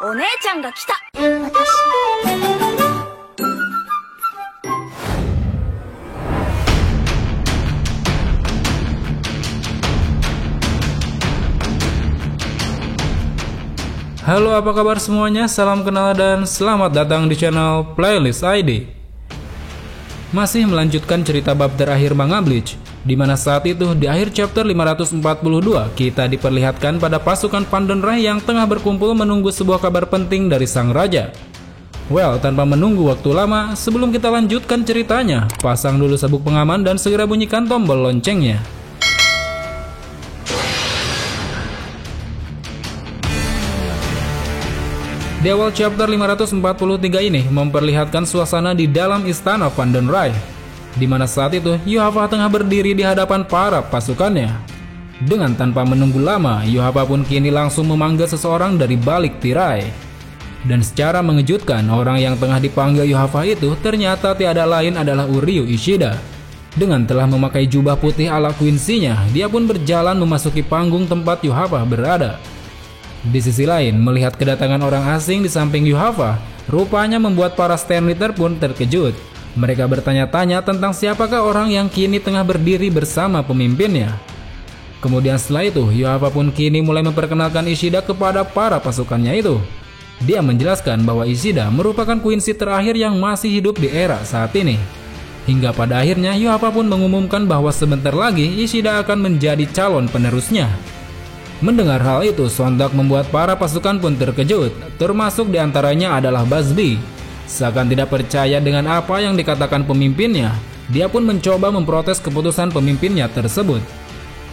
お姉ちゃんが来た。Halo, apa kabar semuanya? Salam kenal dan selamat datang di channel Playlist ID. Masih melanjutkan cerita bab terakhir manga Bleach, di mana saat itu di akhir chapter 542 kita diperlihatkan pada pasukan Vandenrai yang tengah berkumpul menunggu sebuah kabar penting dari sang raja. Well, tanpa menunggu waktu lama, sebelum kita lanjutkan ceritanya, pasang dulu sabuk pengaman dan segera bunyikan tombol loncengnya. Di awal chapter 543 ini memperlihatkan suasana di dalam istana Vandenrai, di mana saat itu Yuhava tengah berdiri di hadapan para pasukannya. Dengan tanpa menunggu lama, Yuhava pun kini langsung memanggil seseorang dari balik tirai. Dan secara mengejutkan, orang yang tengah dipanggil Yuhava itu ternyata tiada lain adalah Uryu Ishida. Dengan telah memakai jubah putih ala Quincy-nya, dia pun berjalan memasuki panggung tempat Yuhava berada. Di sisi lain, melihat kedatangan orang asing di samping Yuhava, rupanya membuat para stand leader pun terkejut. Mereka bertanya-tanya tentang siapakah orang yang kini tengah berdiri bersama pemimpinnya. Kemudian setelah itu, Yuhava pun kini mulai memperkenalkan Ishida kepada para pasukannya itu. Dia menjelaskan bahwa Ishida merupakan Quincy terakhir yang masih hidup di era saat ini. Hingga pada akhirnya Yuhava pun mengumumkan bahwa sebentar lagi Ishida akan menjadi calon penerusnya. Mendengar hal itu sontak membuat para pasukan pun terkejut, termasuk diantaranya adalah Busby. Seakan tidak percaya dengan apa yang dikatakan pemimpinnya, dia pun mencoba memprotes keputusan pemimpinnya tersebut.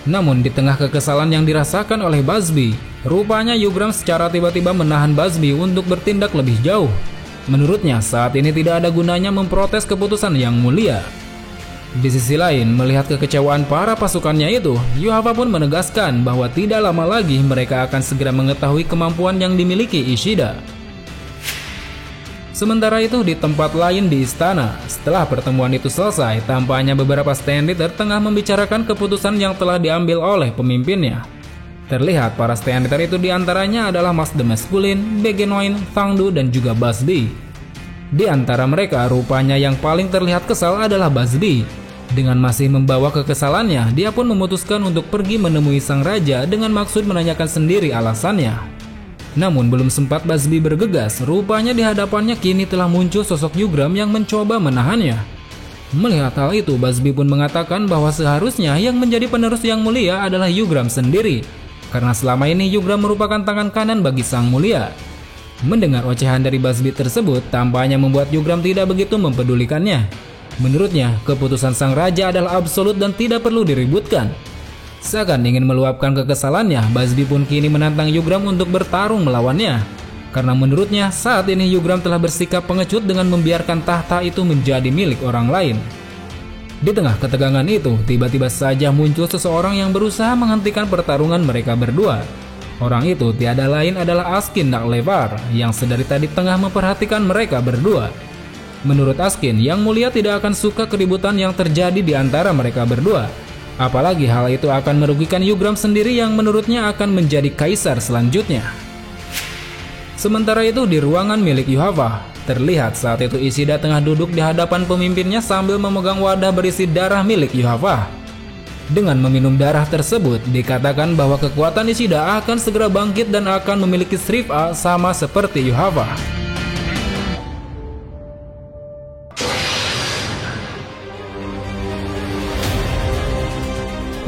Namun di tengah kekesalan yang dirasakan oleh Busby, rupanya Yugram secara tiba-tiba menahan Busby untuk bertindak lebih jauh. Menurutnya saat ini tidak ada gunanya memprotes keputusan yang mulia. Di sisi lain, melihat kekecewaan para pasukannya itu, Yuhava pun menegaskan bahwa tidak lama lagi mereka akan segera mengetahui kemampuan yang dimiliki Ishida. Sementara itu di tempat lain di istana, setelah pertemuan itu selesai, tampaknya beberapa stand leader tengah membicarakan keputusan yang telah diambil oleh pemimpinnya. Terlihat para stand leader itu diantaranya adalah Mas The Masculine, Begenoin, Fangdu, dan juga Busby. Di antara mereka, rupanya yang paling terlihat kesal adalah Busby. Dengan masih membawa kekesalannya, dia pun memutuskan untuk pergi menemui sang raja dengan maksud menanyakan sendiri alasannya. Namun belum sempat Busby bergegas, rupanya di hadapannya kini telah muncul sosok Yugram yang mencoba menahannya. Melihat hal itu, Busby pun mengatakan bahwa seharusnya yang menjadi penerus yang mulia adalah Yugram sendiri, karena selama ini Yugram merupakan tangan kanan bagi sang mulia. Mendengar ocehan dari Busby tersebut, tampaknya membuat Yugram tidak begitu mempedulikannya. Menurutnya, keputusan sang raja adalah absolut dan tidak perlu diributkan. Seakan ingin meluapkan kekesalannya, Busby pun kini menantang Yugram untuk bertarung melawannya. Karena menurutnya, saat ini Yugram telah bersikap pengecut dengan membiarkan tahta itu menjadi milik orang lain. Di tengah ketegangan itu, tiba-tiba saja muncul seseorang yang berusaha menghentikan pertarungan mereka berdua. Orang itu tiada lain adalah Askin Naklevar yang sedari tadi tengah memperhatikan mereka berdua. Menurut Askin, Yang Mulia tidak akan suka keributan yang terjadi di antara mereka berdua. Apalagi hal itu akan merugikan Yugram sendiri yang menurutnya akan menjadi kaisar selanjutnya. Sementara itu di ruangan milik Yuhava, terlihat saat itu Ishida tengah duduk di hadapan pemimpinnya sambil memegang wadah berisi darah milik Yuhava. Dengan meminum darah tersebut, dikatakan bahwa kekuatan Ishida akan segera bangkit dan akan memiliki Strip A sama seperti Yuhava.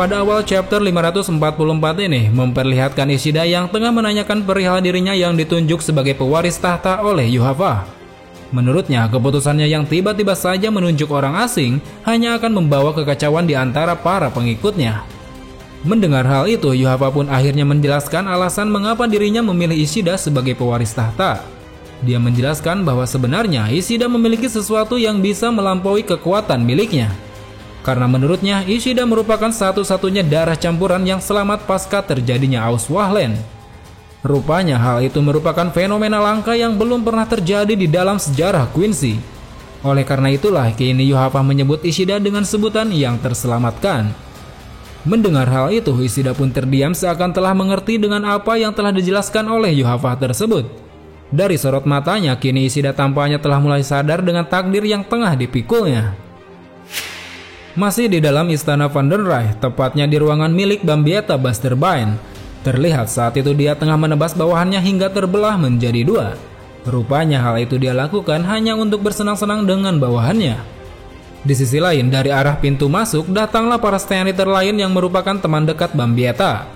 Pada awal chapter 544 ini memperlihatkan Ishida yang tengah menanyakan perihal dirinya yang ditunjuk sebagai pewaris tahta oleh Yuhava. Menurutnya, keputusannya yang tiba-tiba saja menunjuk orang asing hanya akan membawa kekacauan di antara para pengikutnya. Mendengar hal itu, Yuhava pun akhirnya menjelaskan alasan mengapa dirinya memilih Ishida sebagai pewaris tahta. Dia menjelaskan bahwa sebenarnya Ishida memiliki sesuatu yang bisa melampaui kekuatan miliknya. Karena menurutnya, Ishida merupakan satu-satunya darah campuran yang selamat pasca terjadinya Auswahlen. Rupanya hal itu merupakan fenomena langka yang belum pernah terjadi di dalam sejarah Quincy. Oleh karena itulah kini Yuhava menyebut Ishida dengan sebutan yang terselamatkan. Mendengar hal itu, Ishida pun terdiam seakan telah mengerti dengan apa yang telah dijelaskan oleh Yuhava tersebut. Dari sorot matanya, kini Ishida tampaknya telah mulai sadar dengan takdir yang tengah dipikulnya. Masih di dalam istana Vandenrai, tepatnya di ruangan milik Bambietta Basterbine, terlihat saat itu dia tengah menebas bawahannya hingga terbelah menjadi dua. Rupanya hal itu dia lakukan hanya untuk bersenang-senang dengan bawahannya. Di sisi lain, dari arah pintu masuk, datanglah para stand leader lain yang merupakan teman dekat Bambietta.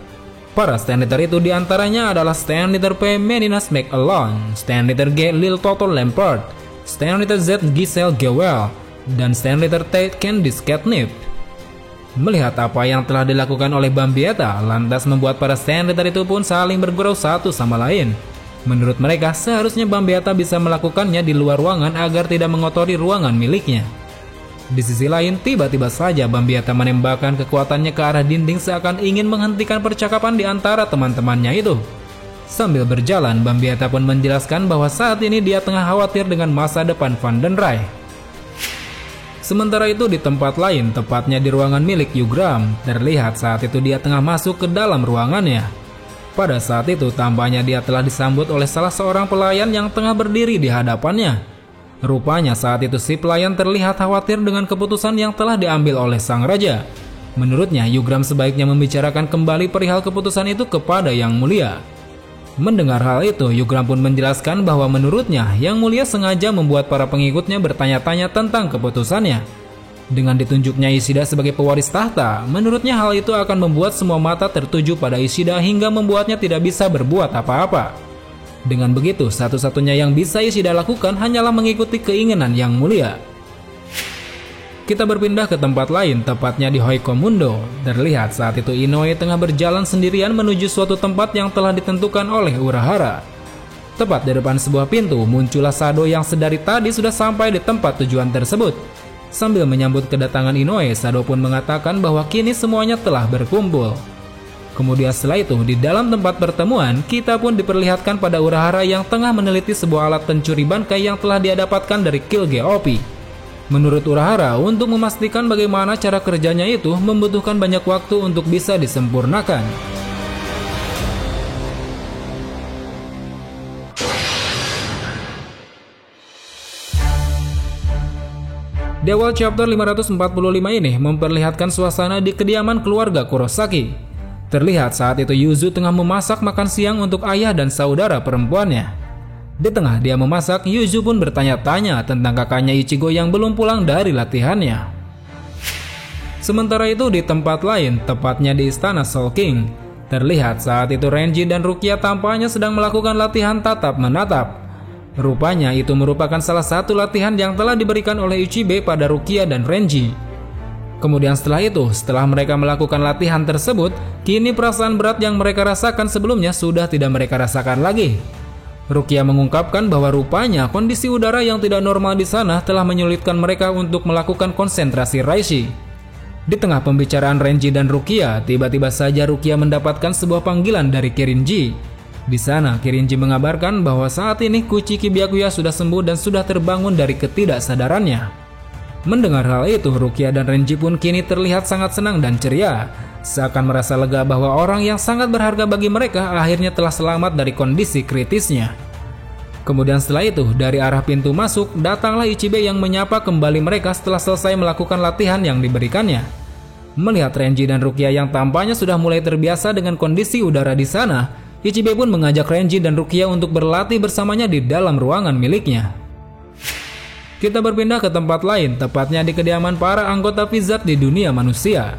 Para stand leader itu diantaranya adalah stand leader P. Meninas McAlon, stand leader G. Lil Toto Lampard, stand leader Z. Giselle Gewell, dan stand leader T. Candice Catnip. Melihat apa yang telah dilakukan oleh Bambietta, lantas membuat para stand leader itu pun saling bergurau satu sama lain. Menurut mereka, seharusnya Bambietta bisa melakukannya di luar ruangan agar tidak mengotori ruangan miliknya. Di sisi lain, tiba-tiba saja Bambietta menembakkan kekuatannya ke arah dinding seakan ingin menghentikan percakapan di antara teman-temannya itu. Sambil berjalan, Bambietta pun menjelaskan bahwa saat ini dia tengah khawatir dengan masa depan Vandenrai. Sementara itu di tempat lain, tepatnya di ruangan milik Yugram, terlihat saat itu dia tengah masuk ke dalam ruangannya. Pada saat itu tampaknya dia telah disambut oleh salah seorang pelayan yang tengah berdiri di hadapannya. Rupanya saat itu si pelayan terlihat khawatir dengan keputusan yang telah diambil oleh sang raja. Menurutnya Yugram sebaiknya membicarakan kembali perihal keputusan itu kepada Yang Mulia. Mendengar hal itu, Yugram pun menjelaskan bahwa menurutnya Yang Mulia sengaja membuat para pengikutnya bertanya-tanya tentang keputusannya. Dengan ditunjuknya Ishida sebagai pewaris tahta, menurutnya hal itu akan membuat semua mata tertuju pada Ishida hingga membuatnya tidak bisa berbuat apa-apa. Dengan begitu, satu-satunya yang bisa Ishida lakukan hanyalah mengikuti keinginan Yang Mulia. Kita berpindah ke tempat lain, tepatnya di Hoikomundo. Terlihat saat itu Inoue tengah berjalan sendirian menuju suatu tempat yang telah ditentukan oleh Urahara. Tepat di depan sebuah pintu, muncullah Sado yang sedari tadi sudah sampai di tempat tujuan tersebut. Sambil menyambut kedatangan Inoue, Sado pun mengatakan bahwa kini semuanya telah berkumpul. Kemudian setelah itu, di dalam tempat pertemuan, kita pun diperlihatkan pada Urahara yang tengah meneliti sebuah alat pencuri bangkai yang telah dia dapatkan dari Kilge Opi. Menurut Urahara, untuk memastikan bagaimana cara kerjanya itu membutuhkan banyak waktu untuk bisa disempurnakan. Di awal chapter 545 ini memperlihatkan suasana di kediaman keluarga Kurosaki. Terlihat saat itu Yuzu tengah memasak makan siang untuk ayah dan saudara perempuannya. Di tengah dia memasak, Yuzu pun bertanya-tanya tentang kakaknya Ichigo yang belum pulang dari latihannya. Sementara itu di tempat lain, tepatnya di istana Soul King, terlihat saat itu Renji dan Rukia tampaknya sedang melakukan latihan tatap menatap. Rupanya itu merupakan salah satu latihan yang telah diberikan oleh Ichibe pada Rukia dan Renji. Kemudian setelah mereka melakukan latihan tersebut, kini perasaan berat yang mereka rasakan sebelumnya sudah tidak mereka rasakan lagi. Rukia mengungkapkan bahwa rupanya kondisi udara yang tidak normal di sana telah menyulitkan mereka untuk melakukan konsentrasi Reishi. Di tengah pembicaraan Renji dan Rukia, tiba-tiba saja Rukia mendapatkan sebuah panggilan dari Kirinji. Di sana, Kirinji mengabarkan bahwa saat ini Kuchiki Byakuya sudah sembuh dan sudah terbangun dari ketidaksadarannya. Mendengar hal itu, Rukia dan Renji pun kini terlihat sangat senang dan ceria, seakan merasa lega bahwa orang yang sangat berharga bagi mereka akhirnya telah selamat dari kondisi kritisnya. Kemudian setelah itu, dari arah pintu masuk, datanglah Ichibe yang menyapa kembali mereka setelah selesai melakukan latihan yang diberikannya. Melihat Renji dan Rukia yang tampaknya sudah mulai terbiasa dengan kondisi udara di sana, Ichibe pun mengajak Renji dan Rukia untuk berlatih bersamanya di dalam ruangan miliknya. Kita berpindah ke tempat lain, tepatnya di kediaman para anggota Vizard di dunia manusia.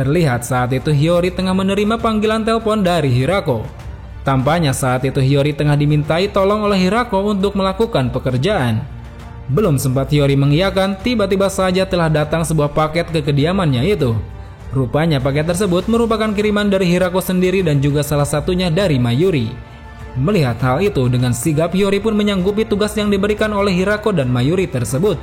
Terlihat saat itu Hiyori tengah menerima panggilan telepon dari Hirako. Tampaknya saat itu Hiyori tengah dimintai tolong oleh Hirako untuk melakukan pekerjaan. Belum sempat Hiyori mengiyakan, tiba-tiba saja telah datang sebuah paket ke kediamannya itu. Rupanya paket tersebut merupakan kiriman dari Hirako sendiri dan juga salah satunya dari Mayuri. Melihat hal itu, dengan sigap Hiyori pun menyanggupi tugas yang diberikan oleh Hirako dan Mayuri tersebut.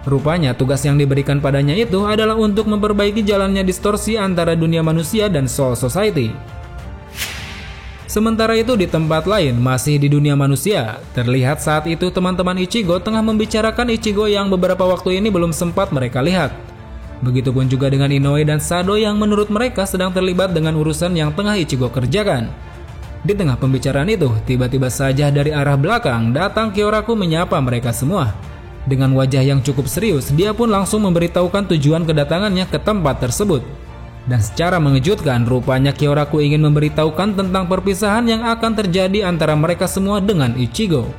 Rupanya tugas yang diberikan padanya itu adalah untuk memperbaiki jalannya distorsi antara dunia manusia dan Soul Society. Sementara itu di tempat lain, masih di dunia manusia, terlihat saat itu teman-teman Ichigo tengah membicarakan Ichigo yang beberapa waktu ini belum sempat mereka lihat. Begitupun juga dengan Inoue dan Sado yang menurut mereka sedang terlibat dengan urusan yang tengah Ichigo kerjakan. Di tengah pembicaraan itu, tiba-tiba saja dari arah belakang datang Kyoraku menyapa mereka semua. Dengan wajah yang cukup serius, dia pun langsung memberitahukan tujuan kedatangannya ke tempat tersebut. Dan secara mengejutkan, rupanya Kyoraku ingin memberitahukan tentang perpisahan yang akan terjadi antara mereka semua dengan Ichigo.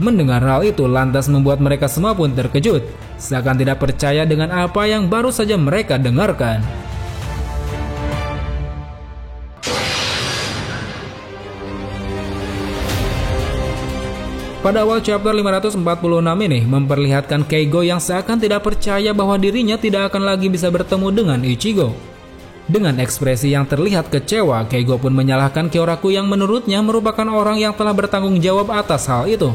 Mendengar hal itu lantas membuat mereka semua pun terkejut, seakan tidak percaya dengan apa yang baru saja mereka dengarkan. Pada awal chapter 546 ini memperlihatkan Keigo yang seakan tidak percaya bahwa dirinya tidak akan lagi bisa bertemu dengan Ichigo. Dengan ekspresi yang terlihat kecewa, Keigo pun menyalahkan Kyoraku yang menurutnya merupakan orang yang telah bertanggung jawab atas hal itu.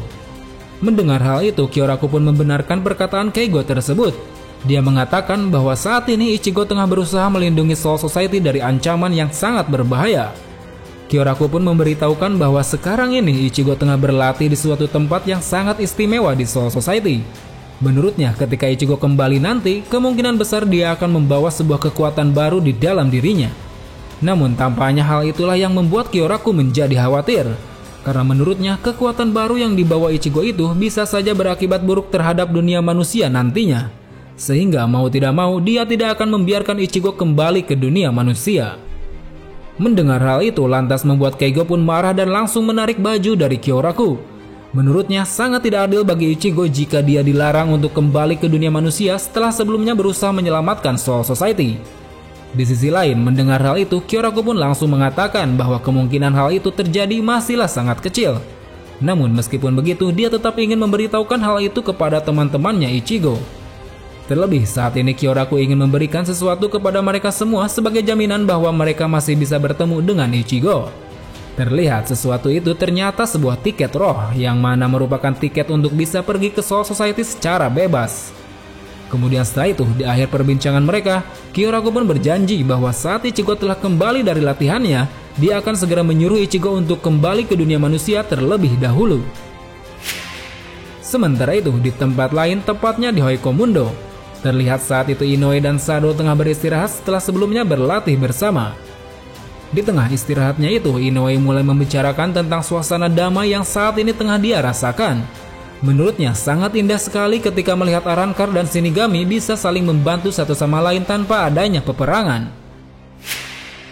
Mendengar hal itu, Kyoraku pun membenarkan perkataan Keigo tersebut. Dia mengatakan bahwa saat ini Ichigo tengah berusaha melindungi Soul Society dari ancaman yang sangat berbahaya. Kyoraku pun memberitahukan bahwa sekarang ini Ichigo tengah berlatih di suatu tempat yang sangat istimewa di Soul Society. Menurutnya, ketika Ichigo kembali nanti, kemungkinan besar dia akan membawa sebuah kekuatan baru di dalam dirinya. Namun tampaknya hal itulah yang membuat Kyoraku menjadi khawatir. Karena menurutnya, kekuatan baru yang dibawa Ichigo itu bisa saja berakibat buruk terhadap dunia manusia nantinya. Sehingga mau tidak mau, dia tidak akan membiarkan Ichigo kembali ke dunia manusia. Mendengar hal itu lantas membuat Keigo pun marah dan langsung menarik baju dari Kyoraku. Menurutnya sangat tidak adil bagi Ichigo jika dia dilarang untuk kembali ke dunia manusia setelah sebelumnya berusaha menyelamatkan Soul Society. Di sisi lain, mendengar hal itu, Kyoraku pun langsung mengatakan bahwa kemungkinan hal itu terjadi masihlah sangat kecil. Namun meskipun begitu, dia tetap ingin memberitahukan hal itu kepada teman-temannya Ichigo. Terlebih saat ini Kyoraku ingin memberikan sesuatu kepada mereka semua sebagai jaminan bahwa mereka masih bisa bertemu dengan Ichigo. Terlihat sesuatu itu ternyata sebuah tiket roh yang mana merupakan tiket untuk bisa pergi ke Soul Society secara bebas. Kemudian setelah itu di akhir perbincangan mereka, Kyoraku pun berjanji bahwa saat Ichigo telah kembali dari latihannya, dia akan segera menyuruh Ichigo untuk kembali ke dunia manusia terlebih dahulu. Sementara itu di tempat lain, tepatnya di Hoikomundo, terlihat saat itu Inoue dan Sado tengah beristirahat setelah sebelumnya berlatih bersama. Di tengah istirahatnya itu, Inoue mulai membicarakan tentang suasana damai yang saat ini tengah dia rasakan. Menurutnya sangat indah sekali ketika melihat Arrancar dan Shinigami bisa saling membantu satu sama lain tanpa adanya peperangan.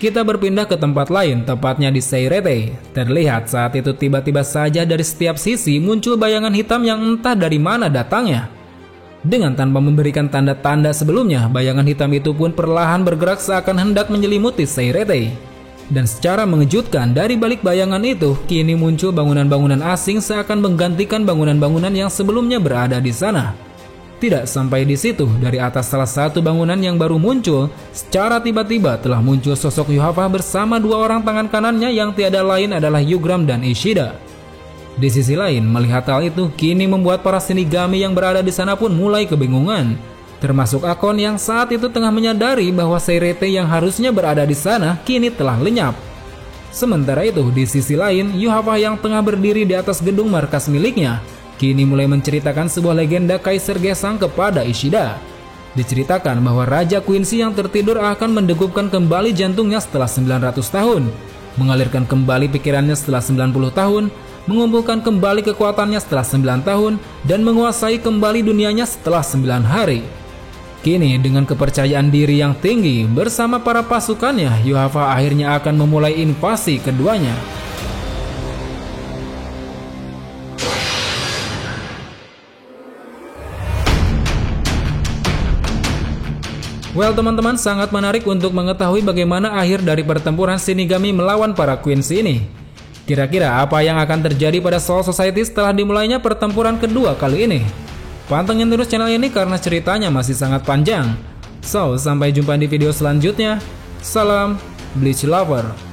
Kita berpindah ke tempat lain, tepatnya di Seirete. Terlihat saat itu tiba-tiba saja dari setiap sisi muncul bayangan hitam yang entah dari mana datangnya. Dengan tanpa memberikan tanda-tanda sebelumnya, bayangan hitam itu pun perlahan bergerak seakan hendak menyelimuti Seirete. Dan secara mengejutkan, dari balik bayangan itu, kini muncul bangunan-bangunan asing seakan menggantikan bangunan-bangunan yang sebelumnya berada di sana. Tidak sampai di situ, dari atas salah satu bangunan yang baru muncul, secara tiba-tiba telah muncul sosok Yuhafa bersama dua orang tangan kanannya yang tiada lain adalah Yugram dan Ishida. Di sisi lain, melihat hal itu kini membuat para Shinigami yang berada di sana pun mulai kebingungan. Termasuk Akon yang saat itu tengah menyadari bahwa Seirete yang harusnya berada di sana kini telah lenyap. Sementara itu, di sisi lain, Yuhafa yang tengah berdiri di atas gedung markas miliknya kini mulai menceritakan sebuah legenda Kaiser Gesang kepada Ishida. Diceritakan bahwa Raja Quincy yang tertidur akan mendegupkan kembali jantungnya setelah 900 tahun, mengalirkan kembali pikirannya setelah 90 tahun, mengumpulkan kembali kekuatannya setelah 9 tahun, dan menguasai kembali dunianya setelah 9 hari. Kini dengan kepercayaan diri yang tinggi bersama para pasukannya, Yuhafa akhirnya akan memulai invasi keduanya. Well teman-teman, sangat menarik untuk mengetahui bagaimana akhir dari pertempuran Shinigami melawan para Queens ini. Kira-kira apa yang akan terjadi pada Soul Society setelah dimulainya pertempuran kedua kali ini? Pantengin terus channel ini karena ceritanya masih sangat panjang. So, sampai jumpa di video selanjutnya. Salam Bleach Lover.